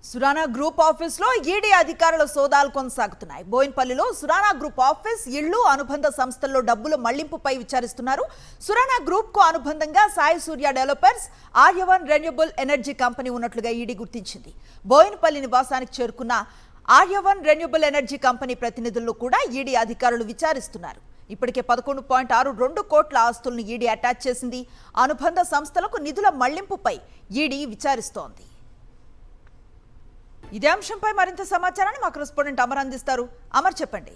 Surana group ఆఫీస్లో ED అధికారుల సోదాలు కొనసాగుతున్నాయి. బోయిన్పల్లిలో సురానా గ్రూప్ ఆఫీస్, ఇళ్లు, అనుబంధ సంస్థల్లో డబ్బుల మళ్లింపుపై విచారిస్తున్నారు. సురానా గ్రూప్ కు అనుబంధంగా సాయి సూర్య డెవలపర్స్, ఆర్యవన్ రెన్యూబుల్ ఎనర్జీ కంపెనీ ఉన్నట్లుగా ఈడీ గుర్తించింది. బోయిన్పల్లి నివాసానికి చేరుకున్న ఆర్యవన్ రెన్యూబుల్ ఎనర్జీ కంపెనీ ప్రతినిధులను కూడా ఈడీ అధికారులు విచారిస్తున్నారు. ఇప్పటికే 11.62 కోట్ల ఆస్తులను ఈడీ అటాచ్ చేసింది. అనుబంధ సంస్థలకు నిధుల మళ్లింపుపై ఈడీ విచారిస్తోంది. ఇదే అంశంపై మరింత సమాచారాన్ని మా కరెస్పాండెంట్ అమర్ అందిస్తారు. అమర్, చెప్పండి.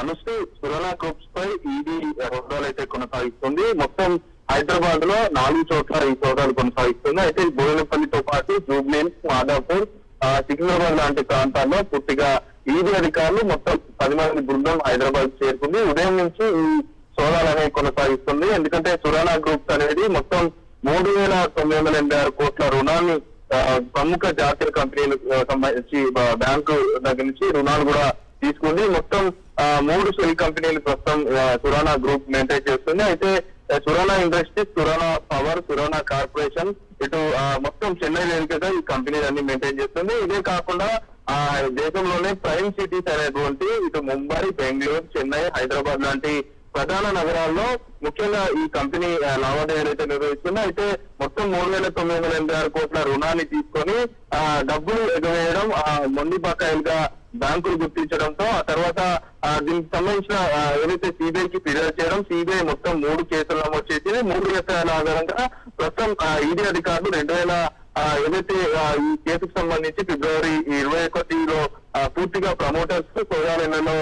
అనుశ్రీ, సురానా గ్రూప్స్ పై ఈడీ సోదాలు అయితే కొనసాగిస్తుంది. మొత్తం హైదరాబాద్ లో 4 చోట్ల ఈ సోదాలు కొనసాగిస్తుంది. అయితే బోయినపల్లితో పాటు జూబ్లీహిల్స్, మాదాపూర్, సికింద్రాబాద్ లాంటి ప్రాంతాల్లో పూర్తిగా ఈడీ అధికారులు మొత్తం 10 మంది బృందం హైదరాబాద్ చేరుకుంది. ఉదయం నుంచి ఈ సోదాలు అనేవి కొనసాగిస్తుంది. ఎందుకంటే సురానా గ్రూప్స్ అనేది మొత్తం 3,986 కోట్ల రుణాన్ని ప్రముఖ జాతీయ కంపెనీలకు సంబంధించి బ్యాంకు దగ్గర నుంచి రుణాలు కూడా తీసుకుంది. మొత్తం 3 షెల్ కంపెనీలు ప్రస్తుతం సురానా గ్రూప్ మెయింటైన్ చేస్తుంది. అయితే Surana industries, Surana power, Surana corporation ఇటు మొత్తం చెన్నై వేదికగా ఈ కంపెనీలన్నీ మెయింటైన్ చేస్తుంది. ఇదే కాకుండా దేశంలోనే ప్రైమ్ సిటీస్ అనేటువంటి ఇటు ముంబై, బెంగళూరు, చెన్నై, హైదరాబాద్ లాంటి ప్రధాన నగరాల్లో ముఖ్యంగా ఈ కంపెనీ లావాదేవీలు అయితే నిర్వహిస్తుంది. అయితే మొత్తం 3,986 కోట్ల రుణాన్ని తీసుకొని డబ్బులు ఎగవేయడం, మొండి బకాయిలుగా బ్యాంకులు గుర్తించడంతో ఆ తర్వాత దీనికి సంబంధించిన ఏదైతే సిబిఐకి ఫిర్యాదు చేయడం, సిబిఐ మొత్తం 3 కేసులు నమోదు చేసింది. 3 కేసుల ఆధారంగా ప్రస్తుతం ఈడీ అధికారులు ఏదైతే ఈ కేసుకు సంబంధించి ఫిబ్రవరి 21లో పూర్తిగా ప్రమోటర్స్ సోదాలలో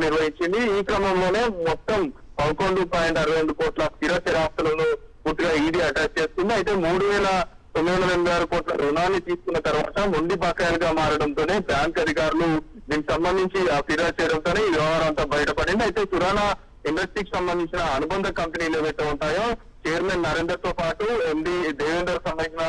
నిర్వహించింది. ఈ క్రమంలోనే మొత్తం 11.62 కోట్ల స్థిర స్థిరాస్తులను పూర్తిగా ఈడీ అటాచ్ చేస్తుంది. అయితే 3,986 కోట్ల రుణాన్ని తీసుకున్న తర్వాత మొండి బకాయిలుగా మారడంతోనే బ్యాంక్ అధికారులు దీనికి సంబంధించి ఫిర్యాదు చేయడంతోనే ఈ వ్యవహారం అంతా బయటపడింది. అయితే సురానా ఇండస్ట్రీకి సంబంధించిన అనుబంధ కంపెనీలు ఏవైతే ఉంటాయో చైర్మన్ నరేందర్ తో పాటు ఎండి దేవేందర్ సంబంధించిన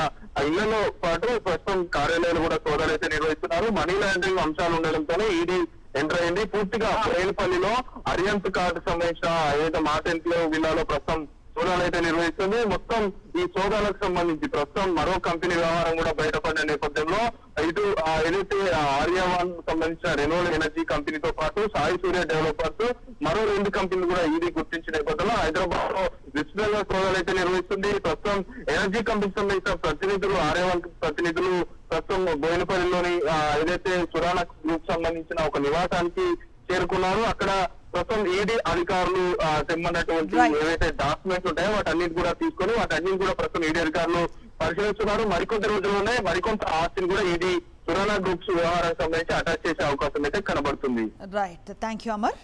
ఇళ్లలో పాటు ప్రస్తుతం కార్యాలయాలు కూడా సోదాలు అయితే నిర్వహిస్తున్నారు. మనీ లాండరింగ్ అంశాలు ఉండడంతోనే ఈడీ ఎంటర్ అయింది. పూర్తిగా బోయినపల్లిలో అరియంత్ కార్డు సంబంధించిన ఏదైతే మాటెంట్లో విల్లాలో ప్రస్తుతం సోదాలు అయితే నిర్వహిస్తుంది. మొత్తం ఈ సోదాలకు సంబంధించి ప్రస్తుతం మరో కంపెనీ వ్యవహారం కూడా బయటపడిన నేపథ్యంలో ఇటు ఏదైతే ఆర్యవన్ సంబంధించిన రెన్యూబుల్ ఎనర్జీ కంపెనీతో పాటు సాయి సూర్య డెవలపర్స్ మరో 2 కంపెనీలు కూడా ఈడీ గుర్తించిన నేపథ్యంలో హైదరాబాద్ లో విస్తృతంగా సోదాలు అయితే నిర్వహిస్తుంది. ప్రస్తుతం ఎనర్జీ కంపెనీకి సంబంధించిన ప్రతినిధులు, ఆర్యవన్ ప్రతినిధులు ప్రస్తుతం బోయినపల్లిలోని ఏదైతే సురానా గ్రూప్ సంబంధించిన ఒక నివాసానికి చేరుకున్నారు. అక్కడ ప్రస్తుతం ఈడీ అధికారులు తెమ్మన్నటువంటి ఏవైతే డాక్యుమెంట్స్ ఉంటాయో వాటన్నిటి కూడా తీసుకొని వాటన్నిటి కూడా ప్రస్తుతం ఈడీ అధికారులు పరిశీలిస్తున్నారు. మరికొంత రోజుల్లోనే మరికొంత ఆస్తిని కూడా ఈడీ సురానా గ్రూప్స్ వ్యవహారానికి సంబంధించి అటాచ్ చేసే అవకాశం అయితే కనబడుతుంది. Right, thank you Amar.